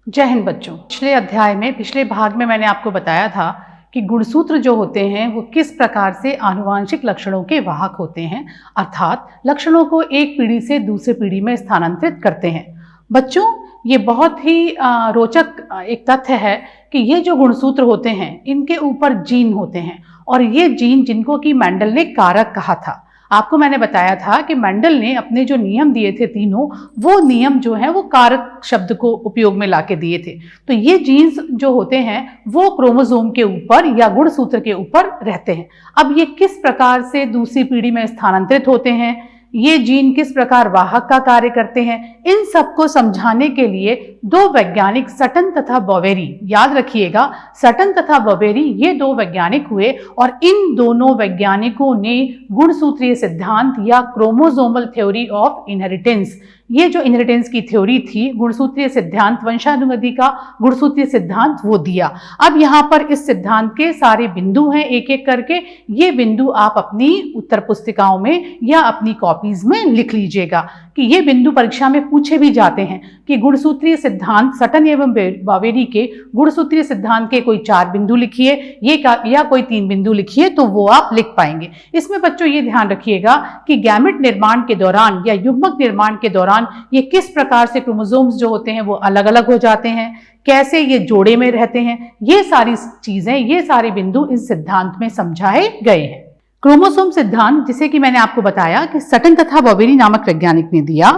जय हिंद बच्चों। पिछले अध्याय में, पिछले भाग में मैंने आपको बताया था कि गुणसूत्र जो होते हैं वो किस प्रकार से आनुवांशिक लक्षणों के वाहक होते हैं, अर्थात लक्षणों को एक पीढ़ी से दूसरी पीढ़ी में स्थानांतरित करते हैं। बच्चों, ये बहुत ही रोचक एक तथ्य है कि ये जो गुणसूत्र होते हैं इनके ऊपर जीन होते हैं, और ये जीन जिनको कि मेंडल ने कारक कहा था। आपको मैंने बताया था कि मेंडल ने अपने जो नियम दिए थे तीनों, वो नियम जो है वो कारक शब्द को उपयोग में लाके दिए थे। तो ये जीन्स जो होते हैं वो क्रोमोसोम के ऊपर या गुणसूत्र के ऊपर रहते हैं। अब ये किस प्रकार से दूसरी पीढ़ी में स्थानांतरित होते हैं, ये जीन किस प्रकार वाहक का कार्य करते हैं, इन सबको समझाने के लिए दो वैज्ञानिक सटन तथा बॉवेरी, याद रखिएगा सटन तथा बॉवेरी, ये दो वैज्ञानिक हुए और इन दोनों वैज्ञानिकों ने गुणसूत्रीय सिद्धांत या क्रोमोसोमल थ्योरी ऑफ इनहेरिटेंस, ये जो इनहेरिटेंस की थ्योरी थी, गुणसूत्रीय सिद्धांत, वंशानुगति का गुणसूत्रीय सिद्धांत, वो दिया। अब यहाँ पर इस सिद्धांत के सारे बिंदु हैं एक एक करके, ये बिंदु आप अपनी उत्तर पुस्तिकाओं में या अपनी कॉपीज में लिख लीजिएगा कि ये बिंदु परीक्षा में पूछे भी जाते हैं कि गुणसूत्रीय सिद्धांत सटन एवं बॉवेरी के गुणसूत्रीय सिद्धांत के कोई 4 बिंदु लिखिए या कोई 3 बिंदु लिखिए, तो वो आप लिख पाएंगे। इसमें बच्चों ये ध्यान रखिएगा कि गैमेट निर्माण के दौरान या युग्मक निर्माण के दौरान ये किस प्रकार से क्रोमोसोम्स जो होते हैं वो अलग अलग हो जाते हैं, कैसे ये जोड़े में रहते हैं, ये सारी चीजें, ये सारे बिंदु इस सिद्धांत में समझाए गए हैं। क्रोमोसोम सिद्धांत, जिसे कि मैंने आपको बताया कि सटन तथा बॉवेरी नामक वैज्ञानिक ने दिया।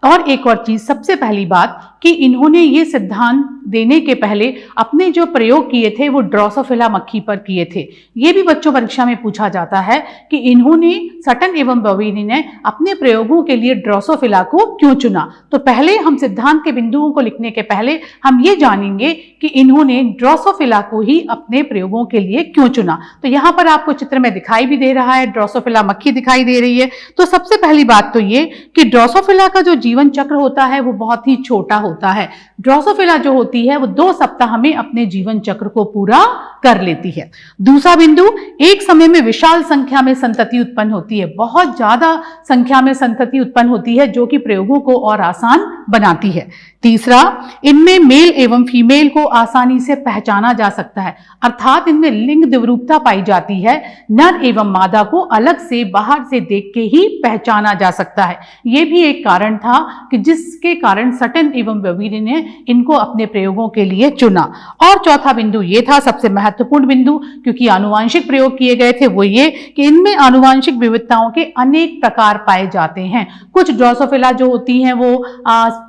और एक और चीज, सबसे पहली बात कि इन्होंने ये सिद्धांत देने के पहले अपने जो प्रयोग किए थे वो ड्रोसोफिला मक्खी पर किए थे। ये भी बच्चों परीक्षा में पूछा जाता है कि इन्होंने, सटन एवं बॉवेरी ने अपने प्रयोगों के लिए ड्रोसोफिला को क्यों चुना। तो पहले हम सिद्धांत के बिंदुओं को लिखने के पहले हम ये जानेंगे कि इन्होंने ड्रोसोफिला को ही अपने प्रयोगों के लिए क्यों चुना। तो यहाँ पर आपको चित्र में दिखाई भी दे रहा है, ड्रोसोफिला मक्खी दिखाई दे रही है। तो सबसे पहली बात तो ये कि ड्रोसोफिला का जो जीवन चक्र होता है वो बहुत ही छोटा होता है। ड्रोसोफिला जो होती है वो 2 सप्ताह में अपने जीवन चक्र को पूरा कर लेती है। दूसरा बिंदु, एक समय में विशाल संख्या में संतति उत्पन्न होती है, बहुत ज्यादा संख्या में संतति उत्पन्न होती है जो कि प्रयोगों को और आसान बनाती है। तीसरा, इनमें मेल एवं फीमेल को आसानी से पहचाना जा सकता है, अर्थात इनमें लिंग द्विरूपता पाई जाती है, नर एवं मादा को अलग से बाहर से देख के ही पहचाना जा सकता है। यह भी एक कारण था कि जिसके कारण सटन एवं बॉवेरी ने इनको अपने प्रयोगों के लिए चुना। और चौथा बिंदु ये था, सबसे महत्वपूर्ण बिंदु, क्योंकि आनुवांशिक प्रयोग किए गए थे, वो ये कि इनमें आनुवांशिक विविधताओं के अनेक प्रकार पाए जाते हैं। कुछ ड्रोसोफिला जो होती हैं वो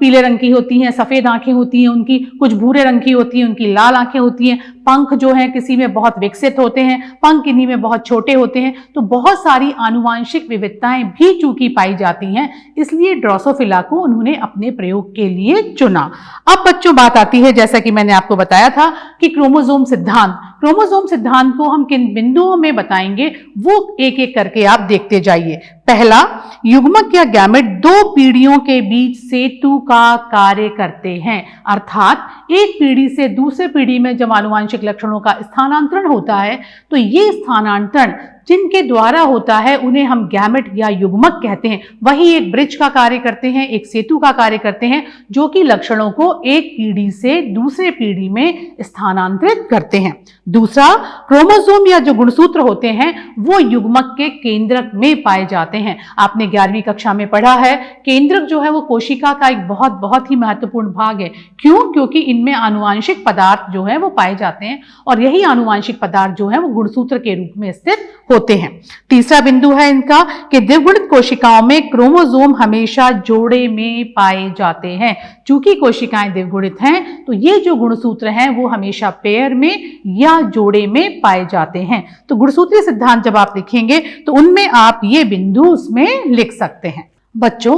पीले रंग की होती हैं, सफेद आंखें होती हैं उनकी, कुछ भूरे रंग की होती हैं, उनकी लाल आंखें होती हैं, पंख जो हैं किसी में बहुत विकसित होते हैं, पंख किन्हीं में बहुत छोटे होते हैं। तो बहुत सारी आनुवांशिक विविधताएं भी चूंकि पाई जाती हैं, इसलिए ड्रोसोफिला को उन्होंने अपने प्रयोग के लिए चुना। अब बच्चों बात आती है, जैसा कि मैंने आपको बताया था कि क्रोमोसोम सिद्धांत, क्रोमोसोम सिद्धांत को हम किन बिंदुओं में बताएंगे वो एक एक करके आप देखते जाइए। पहला, युग्मक या गैमेट 2 पीढ़ियों के बीच सेतु का कार्य करते हैं, अर्थात एक पीढ़ी से दूसरे पीढ़ी में जब आनुवांशिक लक्षणों का स्थानांतरण होता है तो ये स्थानांतरण जिनके द्वारा होता है उन्हें हम गैमेट या युग्मक कहते हैं। वही एक ब्रिज का कार्य करते हैं, एक सेतु का कार्य करते हैं, जो कि लक्षणों को एक पीढ़ी से दूसरे पीढ़ी में स्थानांतरित करते हैं। दूसरा, क्रोमोसोम या जो गुणसूत्र होते हैं वो युग्मक के केंद्रक में पाए जाते हैं। आपने 11वीं कक्षा में पढ़ा है, केंद्रक जो है वो कोशिका का एक बहुत ही महत्वपूर्ण भाग है। क्यों? क्योंकि इनमें आनुवांशिक पदार्थ जो है वो पाए जाते हैं और यही आनुवांशिक पदार्थ जो है वो गुणसूत्र के रूप में स्थित होते हैं। तीसरा बिंदु है इनका कि द्विगुणित कोशिकाओं में क्रोमोसोम हमेशा जोड़े में पाए जाते हैं। चूंकि कोशिकाएं द्विगुणित हैं तो ये जो गुणसूत्र हैं वो हमेशा पेयर में या जोड़े में पाए जाते हैं। तो गुणसूत्रीय सिद्धांत जब आप लिखेंगे तो उनमें आप ये बिंदु उसमें लिख सकते हैं। बच्चों,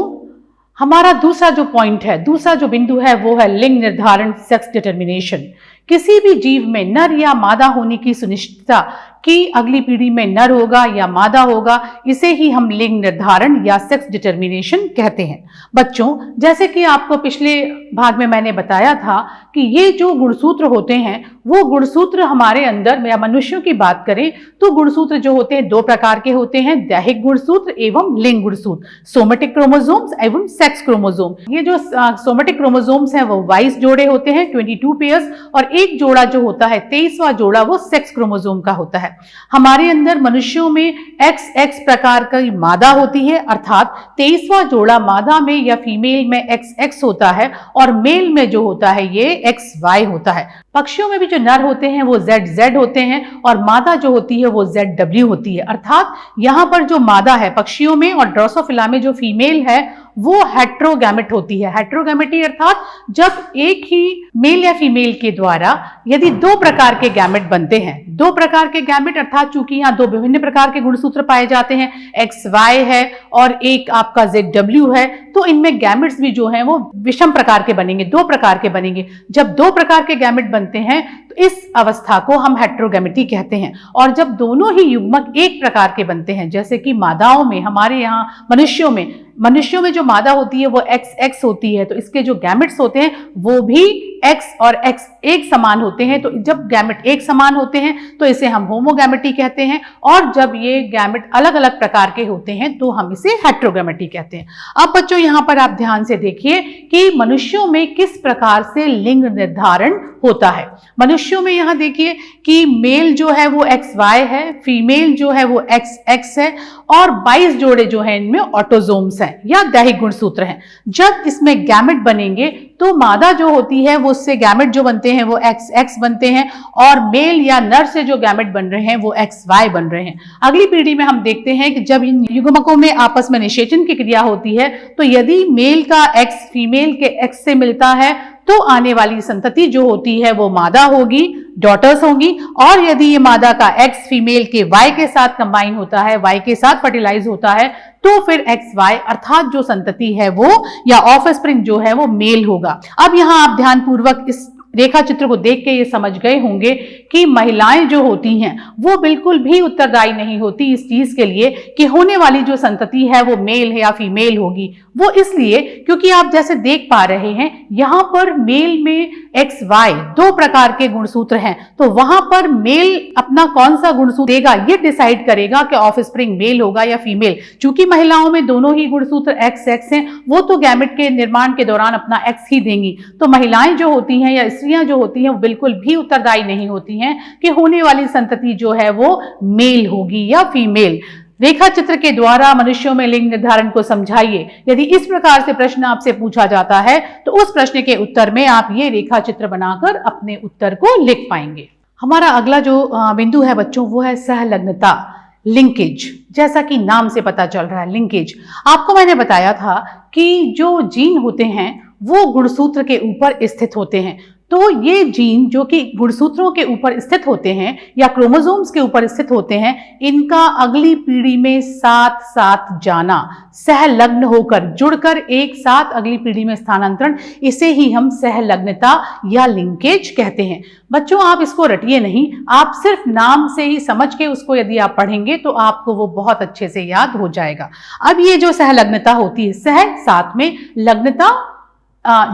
हमारा दूसरा जो पॉइंट है, दूसरा जो बिंदु है वो है लिंग निर्धारण, सेक्स डिटर्मिनेशन। किसी भी जीव में नर या मादा होने की सुनिश्चितता कि अगली पीढ़ी में नर होगा या मादा होगा, इसे ही हम लिंग निर्धारण या सेक्स डिटर्मिनेशन कहते हैं। बच्चों, जैसे कि आपको पिछले भाग में मैंने बताया था कि ये जो गुणसूत्र होते हैं वो गुणसूत्र हमारे अंदर, या मनुष्यों की बात करें तो गुणसूत्र जो होते हैं 2 प्रकार के होते हैं, दैहिक गुणसूत्र एवं लिंग गुणसूत्र, सोमेटिक क्रोमोसोम्स एवं सेक्स क्रोमोसोम। ये जो सोमेटिक क्रोमोसोम्स हैं वो 22 जोड़े होते हैं, 22 पेयर्स, और एक जोड़ा जो होता है 23वां जोड़ा वो सेक्स क्रोमोसोम का होता है। हमारे अंदर मनुष्यों में XX प्रकार की मादा होती है, अर्थात 23वां जोड़ा मादा में या फीमेल में XX होता है और मेल में जो होता है ये XY होता है। पक्षियों में भी जो नर होते हैं वो ZZ होते हैं और मादा जो होती है वो ZW होती है। अर्थात यहाँ पर जो मादा है पक्षियों में और ड्रोसोफिला में जो फीमेल है वो हेट्रोगैमेट होती है। हेट्रोगैमेटी अर्थात जब एक ही मेल या फीमेल के द्वारा यदि 2 प्रकार के गैमेट बनते हैं, 2 प्रकार के गैमेट अर्थात चूंकि यहाँ 2 विभिन्न प्रकार के गुणसूत्र पाए जाते हैं, XY है और एक आपका ZW है, तो इनमें गैमेट्स भी जो हैं वो विषम प्रकार के बनेंगे, 2 प्रकार के बनेंगे। जब 2 प्रकार के गैमेट बनते हैं तो इस अवस्था को हम हेट्रोगैमेटी कहते हैं। और जब दोनों ही युग्मक एक प्रकार के बनते हैं, जैसे कि मादाओं में, हमारे यहाँ मनुष्यों में जो मादा होती है वो XX होती है, तो इसके जो गैमेट्स होते हैं वो भी X और X एक समान होते हैं। तो जब गैमेट एक समान होते हैं तो इसे हम होमोगैमेटी कहते हैं, और जब ये गैमेट अलग अलग प्रकार के होते हैं तो हम इसे हेट्रोगैमेटी कहते हैं। अब बच्चों यहाँ पर आप ध्यान से देखिए कि मनुष्यों में किस प्रकार से लिंग निर्धारण होता है। मनुष्यों में यहाँ देखिए कि मेल जो है वो XY है, फीमेल जो है वो XX है, और 22 जोड़े जो हैं इनमें ऑटोजोम्स हैं या दैहिक गुणसूत्र हैं। जब इसमें गैमेट बनेंगे तो मादा जो होती है वो उससे गैमेट जो बनते हैं वो XX बनते हैं, और मेल या नर से जो गैमेट बन रहे हैं वो XY बन रहे हैं। अगली पीढ़ी में हम देखते हैं कि जब इन युग्मकों में आपस में निषेचन की क्रिया होती है तो यदि मेल का X फीमेल के X से मिलता है तो आने वाली संतति जो होती है वो मादा होगी, डॉटर्स होंगी, और यदि ये मादा का X फीमेल के Y के साथ कंबाइन होता है, Y के साथ फर्टिलाइज होता है, तो फिर XY अर्थात जो संतति है वो या ऑफस्प्रिंग जो है वो मेल होगा। अब यहाँ आप ध्यानपूर्वक इस रेखा चित्र को देख के ये समझ गए होंगे कि महिलाएं जो होती हैं वो बिल्कुल भी उत्तरदायी नहीं होती इस चीज के लिए कि होने वाली जो संतति है वो मेल है या फीमेल होगी। वो इसलिए क्योंकि आप जैसे देख पा रहे हैं यहाँ पर मेल में XY 2 प्रकार के गुणसूत्र हैं, तो वहां पर मेल अपना कौन सा गुणसूत्र देगा ये डिसाइड करेगा कि ऑफस्प्रिंग मेल होगा या फीमेल। चूंकि महिलाओं में दोनों ही गुणसूत्र XX हैं, वो तो गैमेट के निर्माण के दौरान अपना X ही देंगी। तो महिलाएं जो होती हैं या स्त्रियां जो होती हैं वो बिल्कुल भी उत्तरदायी नहीं होती हैं कि होने वाली संतति जो है वो मेल होगी या फीमेल। रेखा चित्र के द्वारा मनुष्यों में लिंग निर्धारण को समझाइए। यदि इस प्रकार से प्रश्न आपसे पूछा जाता है तो उस प्रश्न के उत्तर में आप ये रेखा चित्र बनाकर अपने उत्तर को लिख पाएंगे। हमारा अगला जो बिंदु है बच्चों वो है सहलग्नता, लिंकेज। जैसा कि नाम से पता चल रहा है लिंकेज। आपको मैंने बताया था कि जो जीन होते हैं वो गुणसूत्र के ऊपर स्थित होते हैं। तो ये जीन जो कि गुणसूत्रों के ऊपर स्थित होते हैं या क्रोमोसोम्स के ऊपर स्थित होते हैं, इनका अगली पीढ़ी में साथ साथ जाना, सहलग्न होकर जुड़कर एक साथ अगली पीढ़ी में स्थानांतरण, इसे ही हम सहलग्नता या लिंकेज कहते हैं। बच्चों आप इसको रटिए नहीं, आप सिर्फ नाम से ही समझ के उसको यदि आप पढ़ेंगे तो आपको वो बहुत अच्छे से याद हो जाएगा। अब ये जो सहलग्नता होती है, सह साथ में लग्नता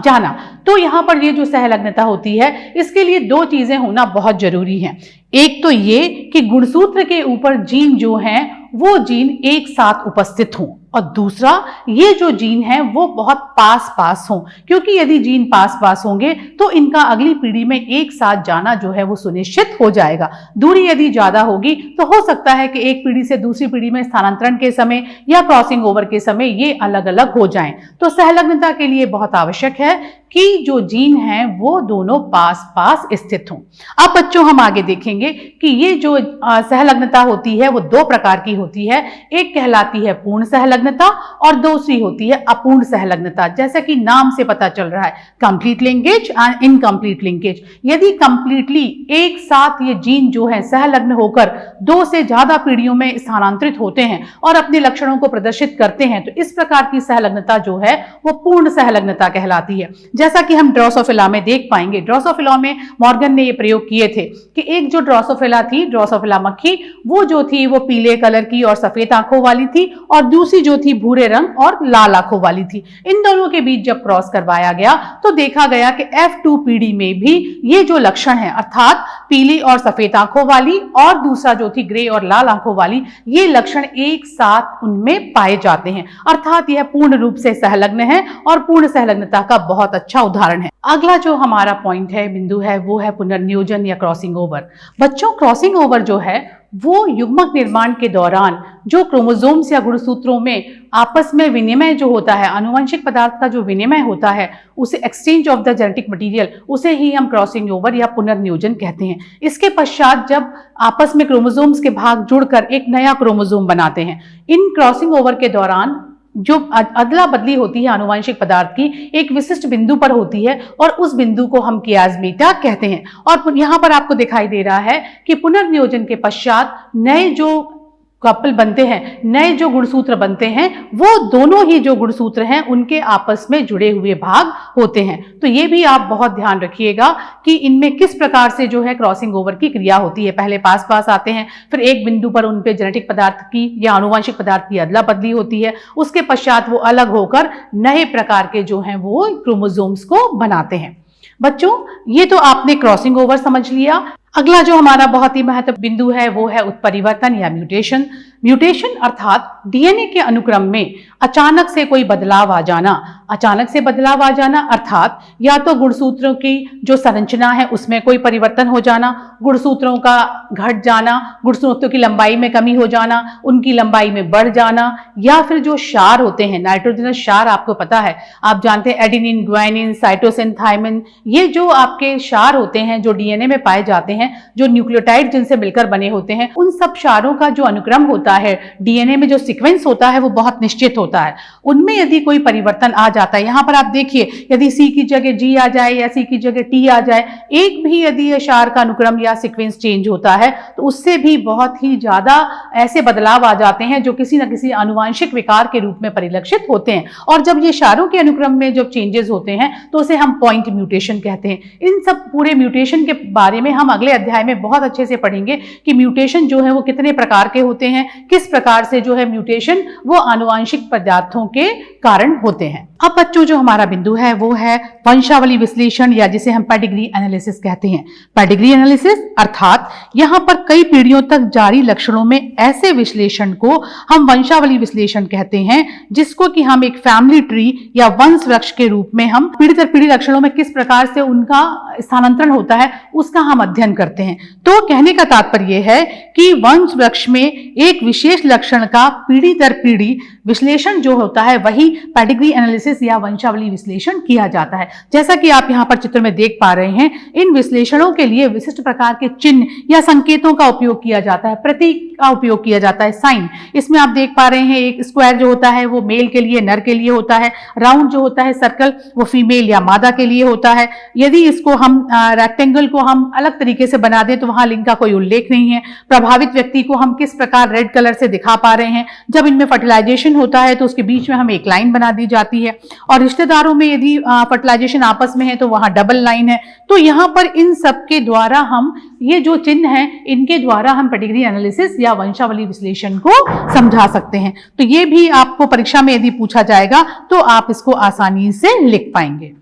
जाना, तो यहाँ पर ये जो सहलग्नता होती है इसके लिए 2 चीजें होना बहुत जरूरी हैं। एक तो ये कि गुणसूत्र के ऊपर जीन जो हैं वो जीन एक साथ उपस्थित हों, और दूसरा ये जो जीन है वो बहुत पास पास हों, क्योंकि यदि जीन पास पास होंगे तो इनका अगली पीढ़ी में एक साथ जाना जो है वो सुनिश्चित हो जाएगा। दूरी यदि ज्यादा होगी तो हो सकता है कि एक पीढ़ी से दूसरी पीढ़ी में स्थानांतरण के समय या क्रॉसिंग ओवर के समय ये अलग अलग हो जाएं। तो सहलग्नता के लिए बहुत आवश्यक है कि जो जीन हैं वो दोनों पास पास स्थित हों। अब बच्चों हम आगे देखेंगे कि ये जो सहलग्नता होती है वो 2 प्रकार की होती है, एक कहलाती है पूर्ण सहलग्नता और दूसरी होती है अपूर्ण सहलग्नता। जैसा कि नाम से पता चल रहा है, complete linkage and incomplete linkage. यदि कंप्लीटली एक साथ ये जीन जो है सहलग्न होकर 2 से ज्यादा पीढ़ियों में स्थानांतरित होते हैं और अपने लक्षणों को प्रदर्शित करते हैं, तो इस प्रकार की सहलग्नता जो है वो पूर्ण सहलग्नता कहलाती है। जैसा कि हम ड्रोसोफिला में देख पाएंगे, ड्रोसोफिला में मॉर्गन ने ये प्रयोग किए थे कि एक जो ड्रोसोफिला थी, ड्रोसोफिला मक्खी, वो जो थी वो पीले कलर की और सफेद आंखों वाली थी, और दूसरी जो थी भूरे रंग और लाल आंखों वाली थी। इन दोनों के बीच जब क्रॉस करवाया गया तो देखा गया कि F2 पीढ़ी में भी ये जो लक्षण है, अर्थात पीली और सफेद आंखों वाली और दूसरा जो थी ग्रे और लाल आंखों वाली, ये लक्षण एक साथ उनमें पाए जाते हैं। अर्थात यह पूर्ण रूप से सहलग्न है और पूर्ण सहलग्नता का बहुत अच्छा उदाहरण है। अगला जो हमारा पॉइंट है, बिंदु है, वो है पुनर्नियोजन या क्रॉसिंग ओवर। बच्चों, क्रॉसिंग ओवर जो है वो युग्मक निर्माण के दौरान जो क्रोमोसोम्स या गुणसूत्रों में आपस में विनिमय जो होता है, आनुवंशिक पदार्थ का जो विनिमय होता है, उसे exchange of the genetic material, उसे ही हम क्रॉसिंग ओवर या पुनर्नियोजन कहते हैं। इसके पश्चात जब आपस में क्रोमोसोम्स के भाग जुड़कर एक नया क्रोमोसोम बनाते हैं, इन क्रॉसिंग ओवर के दौरान जो अदला बदली होती है आनुवंशिक पदार्थ की एक विशिष्ट बिंदु पर होती है और उस बिंदु को हम कियास्मीटा कहते हैं। और यहाँ पर आपको दिखाई दे रहा है कि पुनर्नियोजन के पश्चात नए जो कपल बनते हैं, नए जो गुणसूत्र बनते हैं, वो दोनों ही जो गुणसूत्र हैं उनके आपस में जुड़े हुए भाग होते हैं। तो ये भी आप बहुत ध्यान रखिएगा कि इनमें किस प्रकार से जो है क्रॉसिंग ओवर की क्रिया होती है। पहले पास पास आते हैं, फिर एक बिंदु पर उन पे जेनेटिक पदार्थ की या आनुवंशिक पदार्थ की अदला बदली होती है, उसके पश्चात वो अलग होकर नए प्रकार के जो हैं वो क्रोमोसोम्स को बनाते हैं। बच्चों, ये तो आपने क्रॉसिंग ओवर समझ लिया। अगला जो हमारा बहुत ही महत्वपूर्ण बिंदु है वो है उत्परिवर्तन या म्यूटेशन। म्यूटेशन अर्थात डीएनए के अनुक्रम में अचानक से कोई बदलाव आ जाना। अचानक से बदलाव आ जाना अर्थात या तो गुणसूत्रों की जो संरचना है उसमें कोई परिवर्तन हो जाना, गुणसूत्रों का घट जाना, गुणसूत्रों की लंबाई में कमी हो जाना, उनकी लंबाई में बढ़ जाना, या फिर जो क्षार होते हैं, नाइट्रोजनस क्षार, आपको पता है, आप जानते हैं एडेनिन, ग्वानिन, साइटोसिन, थायमिन, ये जो आपके क्षार होते हैं जो डीएनए में पाए जाते हैं, जो न्यूक्लियोटाइड जिनसे मिलकर बने होते हैं, उन सब क्षारों का जो अनुक्रम होता है, डीएनए में जो सीक्वेंस होता है वो बहुत निश्चित होता है। उनमें यदि कोई परिवर्तन आ जाता है, यहां पर आप देखिए, यदि सी की जगह जी आ जाए या सी की जगह टी आ जाए, एक भी यदि क्षार का अनुक्रम या सीक्वेंस चेंज होता है तो उससे भी बहुत ही ज्यादा ऐसे बदलाव आ जाते हैं जो किसी न किसी आनुवंशिक विकार के रूप में परिलक्षित होते हैं। और जब ये क्षारों के अनुक्रम में जब चेंजेस होते हैं तो उसे हम पॉइंट म्यूटेशन कहते हैं। इन सब पूरे म्यूटेशन के बारे में हम अगले अध्याय में बहुत अच्छे से पढ़ेंगे कि म्यूटेशन जो है वो कितने प्रकार के होते हैं, किस प्रकार से जो है म्यूटेशन वो आनुवंशिक पदार्थों के कारण होते हैं। अब बच्चों, जो हमारा बिंदु है वो है वंशावली विश्लेषण या जिसे हम पेडिग्री एनालिसिस कहते हैं। पेडिग्री एनालिसिस अर्थात यहाँ पर कई पीढ़ियों तक जारी लक्षणों में ऐसे विश्लेषण को हम वंशावली विश्लेषण कहते हैं, जिसको कि हम एक फैमिली ट्री या वंश वृक्ष के रूप में हम पीढ़ी दर पीढ़ी लक्षणों में किस प्रकार से उनका स्थानांतरण होता है उसका हम अध्ययन करते हैं। तो कहने का तात्पर्य है कि वंश वृक्ष में एक विशेष लक्षण का पीढ़ी दर पीढ़ी विश्लेषण जो होता है वही पेडिग्री एनालिसिस या वंशावली विश्लेषण किया जाता है। जैसा कि आप यहाँ पर चित्र में देख पा रहे हैं, इन विश्लेषणों के लिए विशिष्ट प्रकार के चिन्ह या संकेतों का उपयोग किया जाता है, प्रतीक का उपयोग किया जाता है, साइन। इसमें आप देख पा रहे हैं, एक स्क्वायर जो होता है वो मेल के लिए, नर के लिए होता है। राउंड जो होता है, सर्कल, वो फीमेल या मादा के लिए होता है। यदि इसको हम रेक्टेंगल को हम अलग तरीके से बना दें तो वहां लिंग का कोई उल्लेख नहीं है। प्रभावित व्यक्ति को हम किस प्रकार रेड कलर से दिखा पा रहे हैं। जब इनमें फर्टिलाइजेशन होता है तो उसके बीच में हमें एक लाइन बना दी जाती है, और रिश्तेदारों में यदि फर्टिलाइजेशन आपस में है तो वहां डबल लाइन है। तो यहाँ पर इन सब के द्वारा हम ये जो चिन्ह हैं इनके द्वारा हम पेडिग्री एनालिसिस या वंशावली विश्लेषण को समझा सकते हैं। तो ये भी आपको परीक्षा में यदि पूछा जाएगा तो आप इसको आसानी से लिख पाएंगे।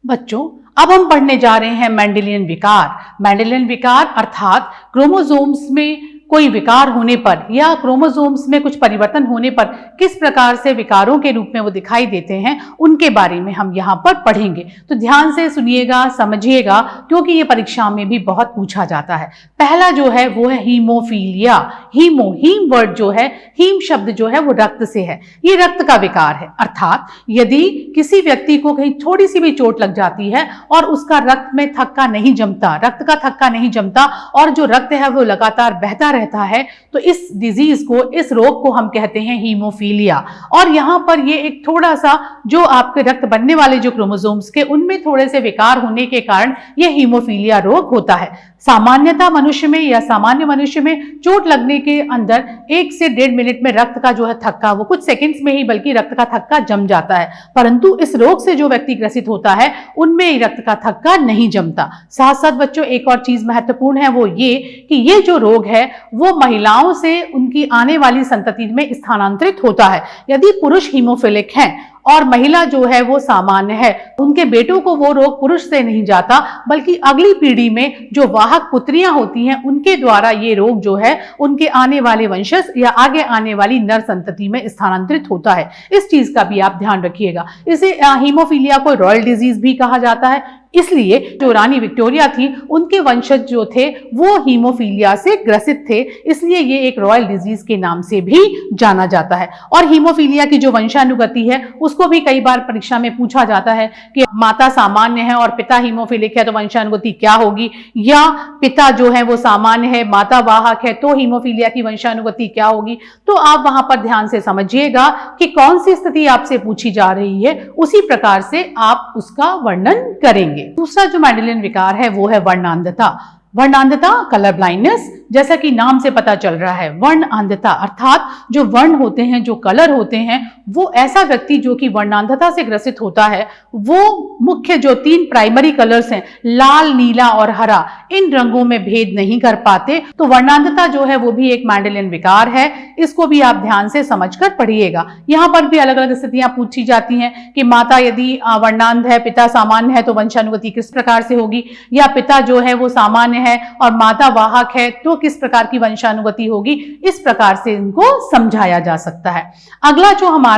बच्चों, अब हम पढ़ने जा रहे हैं मेंडेलियन विकार। मेंडेलियन विकार अर्थात क्रोमोसोम्स में कोई विकार होने पर या क्रोमोसोम्स में कुछ परिवर्तन होने पर किस प्रकार से विकारों के रूप में वो दिखाई देते हैं, उनके बारे में हम यहाँ पर पढ़ेंगे। तो ध्यान से सुनिएगा, समझिएगा, क्योंकि ये परीक्षा में भी बहुत पूछा जाता है। पहला जो है वो है हीमोफीलिया। हीम वर्ड जो है, हीम शब्द जो है वो रक्त से है। ये रक्त का विकार है, अर्थात यदि किसी व्यक्ति को कहीं थोड़ी सी भी चोट लग जाती है और उसका रक्त में थक्का नहीं जमता, रक्त का थक्का नहीं जमता और जो रक्त है वो लगातार बहता रहता है तो इस डिजीज को, इस रोग को हम कहते हैं हीमोफीलिया। और यहाँ पर ये एक थोड़ा सा जो आपके रक्त बनने वाले जो क्रोमोसोम्स के उनमें थोड़े से विकार होने के कारण ये हीमोफीलिया रोग होता है। सामान्यतः मनुष्य में या सामान्य मनुष्य में चोट लगने के अंदर 1 से 1.5 मिनट में रक्त का जो है थक्का, वो कुछ सेकंड्स में ही बल्कि रक्त का थक्का जम जाता है। परंतु इस रोग से जो व्यक्ति ग्रसित होता है उनमें रक्त का थक्का नहीं जमता। साथ साथ बच्चों एक और चीज महत्वपूर्ण है, वो ये कि ये जो रोग है वो महिलाओं से उनकी आने वाली संतति में स्थानांतरित होता है। यदि पुरुष हीमोफिलिक हैं और महिला जो है वो सामान्य है, उनके बेटों को वो रोग पुरुष से नहीं जाता बल्कि अगली पीढ़ी में जो वाहक पुत्रियां होती हैं उनके द्वारा ये रोग जो है उनके आने वाले वंशज या आगे आने वाली नर संतति में स्थानांतरित होता है। इस चीज का भी आप ध्यान रखिएगा। इसे हीमोफीलिया को रॉयल डिजीज भी कहा जाता है, इसलिए जो रानी विक्टोरिया थी उनके वंशज जो थे वो हीमोफीलिया से ग्रसित थे, इसलिए ये एक रॉयल डिजीज के नाम से भी जाना जाता है। और हीमोफीलिया की जो वंशानुगति है उसको भी कई बार परीक्षा में पूछा जाता है कि माता सामान्य है और पिता हीमोफिलिक है तो वंशानुगति क्या होगी, या पिता जो है वो सामान्य है माता वाहक है तो हीमोफीलिया की वंशानुगति क्या होगी। तो आप वहां पर ध्यान से समझिएगा कि कौन सी स्थिति आपसे पूछी जा रही है, उसी प्रकार से आप उसका वर्णन करेंगे। दूसरा जो मेंडेलियन विकार है वो है वर्णांधता। वर्णांधता, कलर ब्लाइंडनेस, जैसा कि नाम से पता चल रहा है, वर्ण अंधता अर्थात जो वर्ण होते हैं, जो कलर होते हैं, वो ऐसा व्यक्ति जो कि वर्णांधता से ग्रसित होता है वो मुख्य जो 3 प्राइमरी कलर्स हैं लाल, नीला और हरा, इन रंगों में भेद नहीं कर पाते। तो वर्णांधता जो है वो भी एक मेंडेलियन विकार है, इसको भी आप ध्यान से समझकर पढ़िएगा। यहाँ पर भी अलग अलग स्थितियां पूछी जाती हैं कि माता यदि वर्णांध है, पिता सामान्य है तो वंशानुगति किस प्रकार से होगी, या पिता जो है वो सामान्य है और माता वाहक है तो किस प्रकार की वंशानुगति होगी। इस प्रकार से इनको समझाया जा सकता है। अगला जो हमारा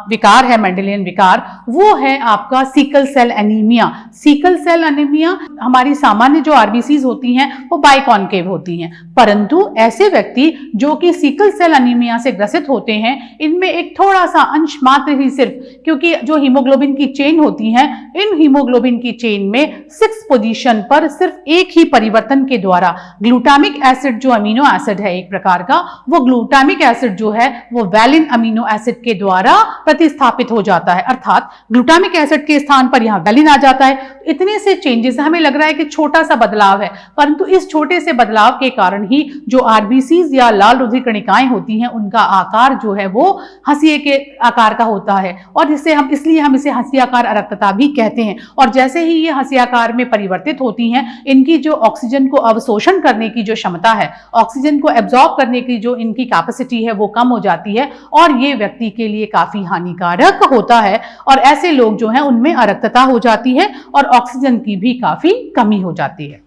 विकार है मेंडेलियन विकार, वो है आपका sickle cell anaemia. Sickle cell anaemia हमारी सामान्य जो आरबीसीज होती हैं वो बाइकॉन्केव होती हैं, परंतु ऐसे व्यक्ति जो कि सिकल सेल एनीमिया से ग्रसित होते हैं इनमें एक थोड़ा सा अंश मात्र ही सिर्फ, क्योंकि जो हीमोग्लोबिन की चेन होती है, इन हीमोग्लोबिन की चेन में 6th पोजीशन पर सिर्फ एक ही परिवर्तन के द्वारा ग्लूटामिक एसिड जो अमीनो एसिड है एक प्रकार का, वो ग्लूटामिक एसिड जो है वो वैलिन अमीनो एसिड के द्वारा प्रतिस्थापित हो जाता है, अर्थात ग्लूटामिक एसिड के स्थान पर यहां वैलिन आ जाता है। इतने से चेंजेस हमें लग रहा है कि छोटा सा बदलाव है, परंतु इस छोटे से बदलाव के कारण ही जो आरबीसीज या लाल रुधिर कणिकाएं होती हैं उनका आकार जो है वो हंसिए के आकार का होता है, और इसलिए हम इसे हंसियाकार अरक्तता भी कहते हैं। और जैसे ही ये हंसियाकार में परिवर्तित होती हैं, इनकी जो ऑक्सीजन को अवशोषण करने की जो क्षमता है, ऑक्सीजन को एब्जॉर्ब करने की जो इनकी कैपेसिटी है वो कम हो जाती है, और ये व्यक्ति के लिए काफी हानिकारक होता है। और ऐसे लोग जो हैं उनमें अरक्तता हो जाती है और ऑक्सीजन की भी काफी कमी हो जाती है।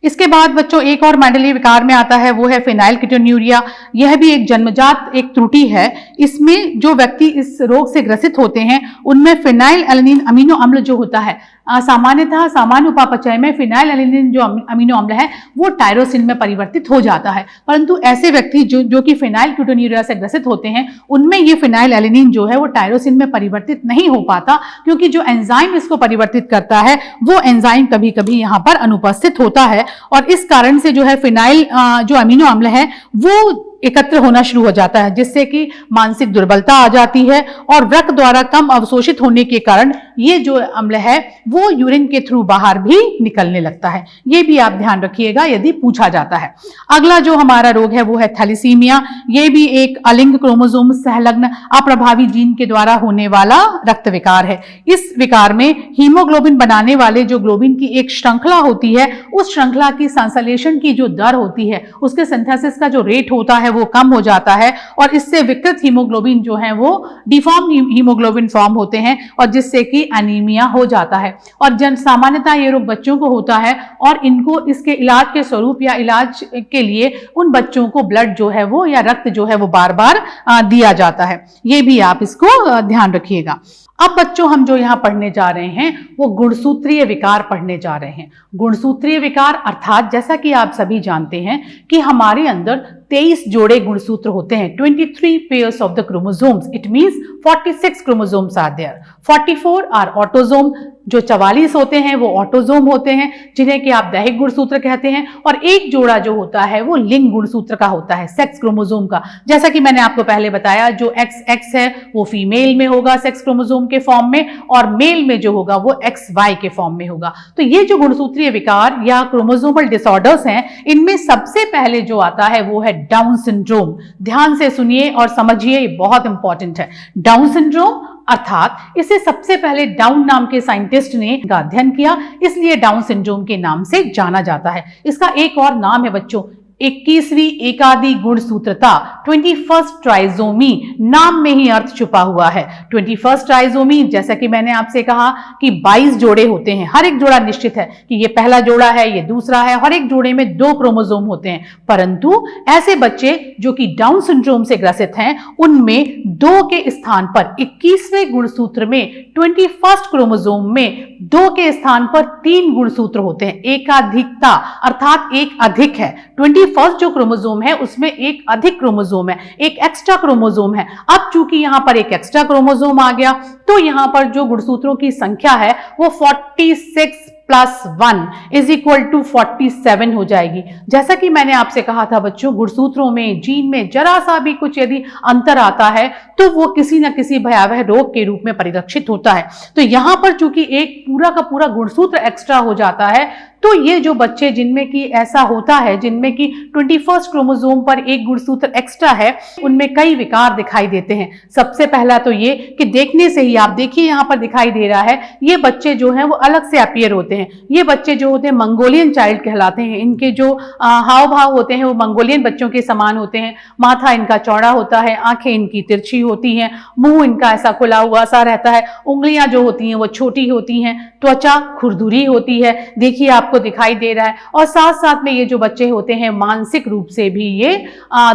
इसके बाद बच्चों एक और मेंडेलियन विकार में आता है वो है फेनाइलकीटोन्यूरिया। यह भी एक जन्मजात एक त्रुटि है। इसमें जो व्यक्ति इस रोग से ग्रसित होते हैं उनमें फिनाइल एलेनिन अमीनो अम्ल जो होता है, सामान्यतः सामान्य उपापचय में फिनाइल एलेनिन जो अमीनो अम्ल है वो टायरोसिन में परिवर्तित हो जाता है, परंतु ऐसे व्यक्ति जो कि फेनाइलकीटोन्यूरिया से ग्रसित होते हैं उनमें ये फिनाइल एलेनिन जो है वो टायरोसिन में परिवर्तित नहीं हो पाता, क्योंकि जो एंजाइम इसको परिवर्तित करता है वो एंजाइम कभी कभी यहाँ पर अनुपस्थित होता है, और इस कारण से जो है फिनाइल जो अमीनो अम्ल है वो एकत्र होना शुरू हो जाता है, जिससे कि मानसिक दुर्बलता आ जाती है, और वृक्क द्वारा कम अवशोषित होने के कारण ये जो अम्ल है वो यूरिन के थ्रू बाहर भी निकलने लगता है। ये भी आप ध्यान रखिएगा यदि पूछा जाता है। अगला जो हमारा रोग है वो है थैलेसीमिया। ये भी एक अलिंग क्रोमोसोम संलग्न अप्रभावी जीन के द्वारा होने वाला रक्त विकार है। इस विकार में हीमोग्लोबिन बनाने वाले जो ग्लोबिन की एक श्रृंखला होती है, उस श्रृंखला की संश्लेषण की जो दर होती है, उसके सिंथेसिस का जो रेट होता है वो कम हो जाता है, और इससे विकृत हीमोग्लोबिन जो है वो डिफॉर्म हीमोग्लोबिन फॉर्म होते हैं, और जिससे कि एनीमिया हो जाता है। और सामान्यतः ये रोग बच्चों को होता है, और इनको इसके इलाज के स्वरूप या इलाज के लिए उन बच्चों को ब्लड जो है वो या रक्त जो है वो बार बार दिया जाता है। ये भी आप इसको ध्यान रखिएगा। अब बच्चों हम जो यहाँ पढ़ने जा रहे हैं वो गुणसूत्रीय विकार पढ़ने जा रहे हैं। गुणसूत्रीय विकार अर्थात जैसा कि आप सभी जानते हैं कि हमारे अंदर 23 जोड़े गुणसूत्र होते हैं, 23 pairs of the chromosomes. It means 46 chromosomes are there. 44 are autosome, जो 44 होते हैं वो ऑटोजोम होते हैं, जिन्हें कि आप दैहिक गुणसूत्र कहते हैं, और एक जोड़ा जो होता है वो लिंग गुणसूत्र का होता है, सेक्स क्रोमोसोम का। जैसा कि मैंने आपको पहले बताया, जो XX है वो फीमेल में होगा सेक्स क्रोमोसोम के फॉर्म में, और मेल में जो होगा वो XY के फॉर्म में होगा। तो ये जो गुणसूत्रीय विकार या क्रोमोसोमल डिसऑर्डर्स हैं, इनमें सबसे पहले जो आता है वो है डाउन सिंड्रोम। ध्यान से सुनिए और समझिए, ये बहुत इंपॉर्टेंट है। डाउन सिंड्रोम अर्थात इसे सबसे पहले डाउन नाम के साइंटिस्ट ने अध्ययन किया, इसलिए डाउन सिंड्रोम के नाम से जाना जाता है। इसका एक और नाम है बच्चों, 21वीं एकादि गुणसूत्रता, 21st ट्राइजोमी, नाम में ही अर्थ छुपा हुआ है। 21st ट्राइजोमी, जैसा कि मैंने आपसे कहा कि 22 जोड़े होते हैं, हर एक जोड़ा निश्चित है कि ये पहला जोड़ा है, ये दूसरा है, हर एक जोड़े में 2 क्रोमोसोम होते हैं। परंतु ऐसे बच्चे जो कि डाउन सिंड्रोम से ग्रसित हैं, उनमें 2 के स्थान पर 21वें गुणसूत्र में 21st क्रोमोसोम में 2 के स्थान पर 3 गुणसूत्र होते हैं। एकाधिकता अर्थात एक अधिक है। 21st जो क्रोमोसोम है उसमें एक अधिक क्रोमोसोम है, एक एक्स्ट्रा क्रोमोसोम है। अब चूंकि यहां पर एक एक्स्ट्रा क्रोमोसोम आ गया, तो यहां पर जो गुणसूत्रों की संख्या है वो 46 + 1 = 47 हो जाएगी। जैसा कि मैंने आपसे कहा था बच्चों, गुणसूत्रों में, जीन में जरा सा भी कुछ यदि अंतर आता है तो वो किसी न किसी भयावह रोग के रूप में परिलक्षित होता है। तो यहां पर चूंकि एक पूरा का पूरा गुणसूत्र एक्स्ट्रा हो जाता है, तो ये जो बच्चे जिनमें कि ऐसा होता है, जिनमें कि 21st क्रोमोसोम पर एक गुणसूत्र एक्स्ट्रा है, उनमें कई विकार दिखाई देते हैं। सबसे पहला तो ये कि देखने से ही, आप देखिए यहां पर दिखाई दे रहा है, ये बच्चे जो हैं वो अलग से अपीयर होते हैं। ये बच्चे जो होते हैं मंगोलियन चाइल्ड कहलाते हैं। इनके जो हाव भाव होते हैं वो मंगोलियन बच्चों के समान होते हैं। माथा इनका चौड़ा होता है, आंखें इनकी तिरछी होती हैं, मुंह इनका ऐसा खुला हुआ सा रहता है, उंगलियां जो होती हैं वो छोटी होती हैं, त्वचा खुरदुरी होती है, देखिए आपको दिखाई दे रहा है। और साथ साथ में ये जो बच्चे होते हैं मानसिक रूप से भी ये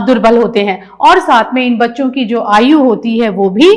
दुर्बल होते हैं, और साथ में इन बच्चों की जो आयु होती है वो भी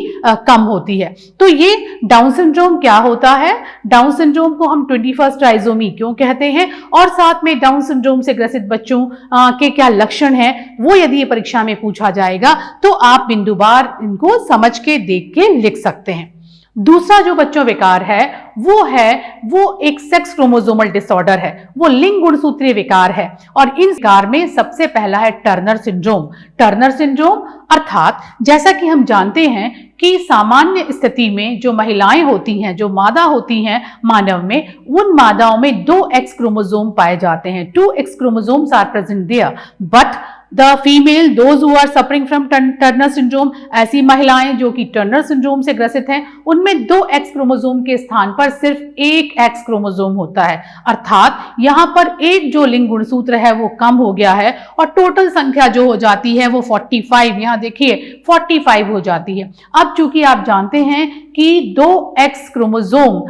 कम होती है। तो ये डाउन सिंड्रोम क्या होता है? डाउन सिंड्रोम को हम 21st ट्राइजोमी क्यों कहते हैं, और साथ में डाउन सिंड्रोम से ग्रसित बच्चों के क्या लक्षण हैं, वो यदि ये परीक्षा में पूछा जाएगा तो आप बिंदुवार इनको समझ के देख के लिख सकते हैं। दूसरा जो बच्चों विकार है वो एक सेक्स क्रोमोसोमल डिसऑर्डर है, वो लिंग गुणसूत्रीय विकार है, और इन विकार में सबसे पहला है टर्नर सिंड्रोम। टर्नर सिंड्रोम अर्थात जैसा कि हम जानते हैं कि सामान्य स्थिति में जो महिलाएं होती हैं, जो मादा होती हैं मानव में, उन मादाओं में 2 X क्रोमोसोम पाए जाते हैं। 2 X chromosomes are present there, but the female those who are suffering from Turner syndrome, ऐसी महिलाएं जो कि टर्नर सिंड्रोम से ग्रसित हैं, उनमें 2 X क्रोमोसोम के स्थान पर सिर्फ 1 X क्रोमोसोम होता है। अर्थात यहां पर एक जो लिंग गुणसूत्र है वो कम हो गया है, और टोटल संख्या जो हो जाती है वो 45, यहां देखिए 45 हो जाती है। अब चूंकि आप जानते हैं कि 2 X क्रोमोसोम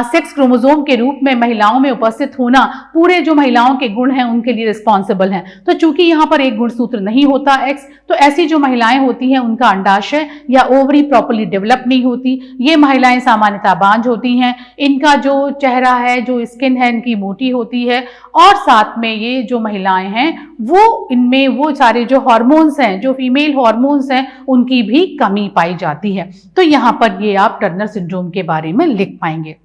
सेक्स क्रोमोसोम के रूप में महिलाओं में उपस्थित होना पूरे जो महिलाओं के गुण हैं उनके लिए रिस्पॉन्सिबल हैं। तो चूंकि यहां पर एक गुणसूत्र नहीं होता X, तो ऐसी जो महिलाएं होती हैं उनका अंडाशय या ओवरी प्रॉपर्ली डेवलप नहीं होती। ये महिलाएं सामान्यतः बांझ होती हैं, इनका जो चेहरा है, जो स्किन है, इनकी मोटी होती है, और साथ में ये जो महिलाएं हैं वो इनमें वो सारे जो हार्मोन्स हैं, जो फीमेल हार्मोन्स हैं, उनकी भी कमी पाई जाती है। तो यहां पर ये आप टर्नर सिंड्रोम के बारे में लिख पाएंगे।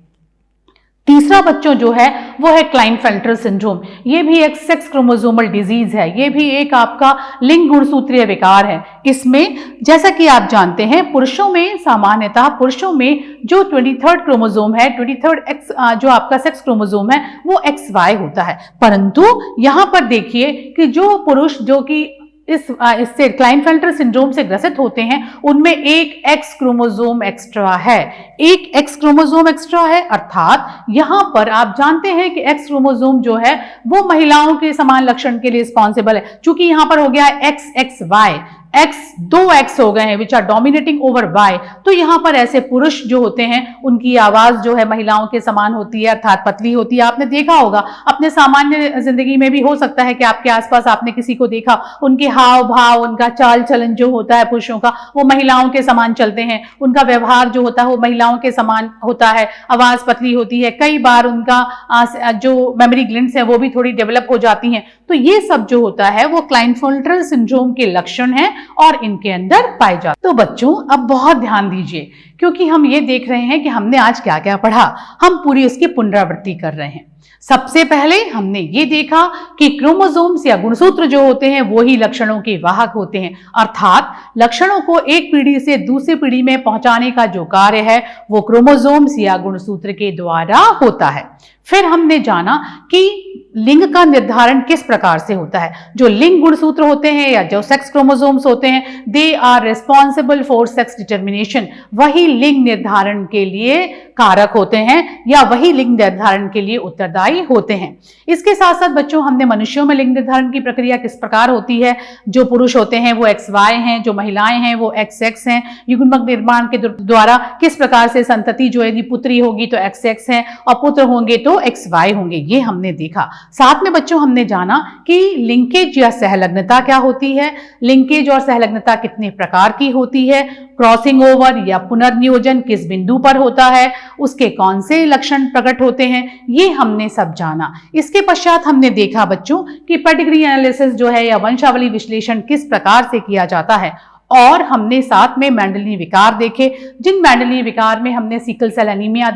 तीसरा बच्चों जो है वो है क्लाइनफेल्टर सिंड्रोम। ये भी एक सेक्स क्रोमोसोमल डिजीज है, ये भी एक आपका लिंग गुणसूत्रीय विकार है। इसमें जैसा कि आप जानते हैं, पुरुषों में सामान्यतः पुरुषों में जो 23rd क्रोमोसोम है, 23rd X जो आपका सेक्स क्रोमोसोम है वो XY होता है। परंतु यहां पर देखिए कि जो पुरुष जो कि इससे क्लाइनफेल्टर सिंड्रोम से ग्रसित होते हैं, उनमें एक X क्रोमोसोम एक्स्ट्रा है, एक X क्रोमोसोम एक्स्ट्रा है। अर्थात यहां पर आप जानते हैं कि X क्रोमोसोम जो है वो महिलाओं के समान लक्षण के लिए रिस्पॉन्सिबल है। चूंकि यहां पर हो गया XXY, X 2X हो गए हैं which are dominating over Y, तो यहां पर ऐसे पुरुष जो होते हैं उनकी आवाज जो है महिलाओं के समान होती है, अर्थात पतली होती है। आपने देखा होगा अपने सामान्य जिंदगी में भी, हो सकता है कि आपके आसपास आपने किसी को देखा, उनके हाव भाव, उनका चाल चलन जो होता है पुरुषों का, वो महिलाओं के समान चलते हैं, उनका व्यवहार जो होता है वो महिलाओं के समान होता है, आवाज पतली होती है, कई बार उनका जो मेमोरी ग्लिंड्स है वो भी थोड़ी डेवलप हो जाती हैं। तो ये सब जो होता है वो क्लाइनफेल्टर सिंड्रोम के लक्षण है, और इनके अंदर पाए जाते हैं। तो बच्चों अब बहुत ध्यान दीजिए, क्योंकि हम ये देख रहे हैं कि हमने आज क्या क्या पढ़ा, हम पूरी उसकी पुनरावृत्ति कर रहे हैं। सबसे पहले हमने ये देखा कि क्रोमोसोम्स या गुणसूत्र जो होते हैं वो ही लक्षणों के वाहक होते हैं, अर्थात लक्षणों को एक पीढ़ी से दूसरी पीढ़ी में पहुंचाने का जो कार्य है वो क्रोमोसोम्स या गुणसूत्र के द्वारा होता है। फिर हमने जाना कि लिंग का निर्धारण किस प्रकार से होता है। जो लिंग गुणसूत्र होते हैं या जो सेक्स क्रोमोसोम्स होते हैं, they are responsible for sex determination, वही लिंग निर्धारण के लिए कारक होते हैं या वही लिंग निर्धारण के लिए उत्तरदायी होते हैं। इसके साथ साथ बच्चों हमने मनुष्यों में लिंग निर्धारण की प्रक्रिया किस प्रकार होती है। जो पुरुष होते हैं वो XY हैं, जो महिलाएं हैं वो XX हैं। युग्मक निर्माण के द्वारा किस प्रकार से संतति जो यदि पुत्री होगी तो XX है और पुत्र होंगे तो XY होंगे, ये हमने देखा। साथ में बच्चों हमने जाना कि लिंकेज या सहलग्नता क्या होती है, लिंकेज और सहलग्नता कितने प्रकार की होती है, क्रॉसिंग ओवर या पुनर्नियोजन किस बिंदु पर होता है, उसके कौन से लक्षण प्रकट होते हैं, ये हमने सब जाना। इसके पश्चात हमने देखा बच्चों कि पेडिग्री एनालिसिस जो है या वंशावली विश्लेषण किस प्रकार से किया जाता है, और हमने साथ में मेंडेलियन विकार देखे, जिन मेंडेलियन विकार में हमने सिकल सेल एनीमिया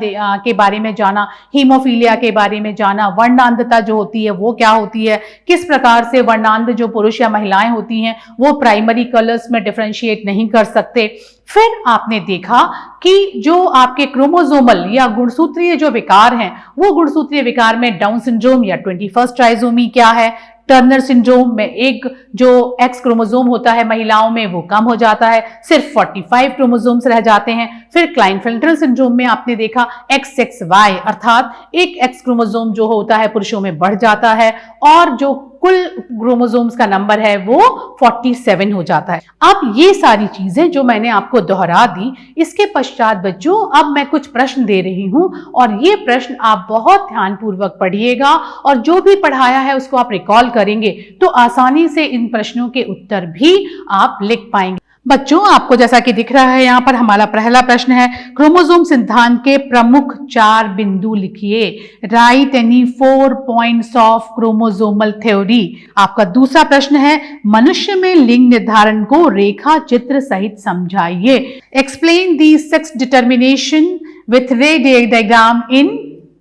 के बारे में जाना, हीमोफीलिया के बारे में जाना, वर्णांधता जो होती है वो क्या होती है, किस प्रकार से वर्णांध जो पुरुष या महिलाएं होती हैं वो प्राइमरी कलर्स में डिफरेंशिएट नहीं कर सकते। फिर आपने देखा कि जो आपके क्रोमोसोमल या गुणसूत्रीय जो विकार हैं, वो गुणसूत्रीय विकार में डाउन सिंड्रोम या 21st ट्राइसोमी क्या है, टर्नर सिंड्रोम में एक जो X क्रोमोसोम होता है महिलाओं में वो कम हो जाता है, सिर्फ 45 क्रोमोसोम्स रह जाते हैं। फिर क्लाइनफेल्टर सिंड्रोम में आपने देखा XXY अर्थात एक X क्रोमोसोम जो होता है पुरुषों में बढ़ जाता है और जो कुल क्रोमोसोम्स का नंबर है वो 47 हो जाता है। अब ये सारी चीजें जो मैंने आपको दोहरा दी, इसके पश्चात बच्चों अब मैं कुछ प्रश्न दे रही हूं और ये प्रश्न आप बहुत ध्यानपूर्वक पढ़िएगा और जो भी पढ़ाया है उसको आप रिकॉल करेंगे तो आसानी से इन प्रश्नों के उत्तर भी आप लिख पाएंगे। बच्चों आपको जैसा कि दिख रहा है यहाँ पर हमारा पहला प्रश्न है, क्रोमोसोम सिद्धांत के प्रमुख 4 बिंदु लिखिए, right any 4 points of chromosomal theory. आपका दूसरा प्रश्न है, मनुष्य में लिंग निर्धारण को रेखा चित्र सहित समझाइए, explain the sex determination with रे डायग्राम इन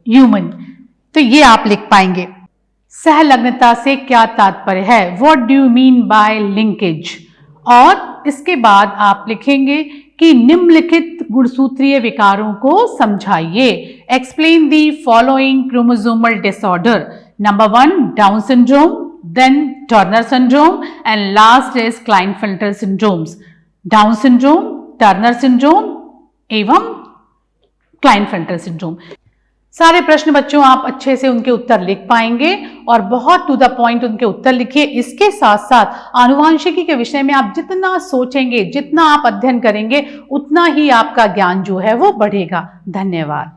ह्यूमन। तो ये आप लिख पाएंगे। सहलग्नता से क्या तात्पर्य है, what do you mean by linkage. और इसके बाद आप लिखेंगे कि निम्नलिखित गुणसूत्रीय विकारों को समझाइए, explain the following chromosomal disorder. Number 1 Down syndrome, then Turner syndrome and last is Klinefelter syndromes. Down syndrome, Turner syndrome एवं क्लाइनफेल्टर सिंड्रोम। सारे प्रश्न बच्चों आप अच्छे से उनके उत्तर लिख पाएंगे और बहुत टू द पॉइंट उनके उत्तर लिखिए। इसके साथ साथ आनुवांशिकी के विषय में आप जितना सोचेंगे, जितना आप अध्ययन करेंगे, उतना ही आपका ज्ञान जो है वो बढ़ेगा। धन्यवाद।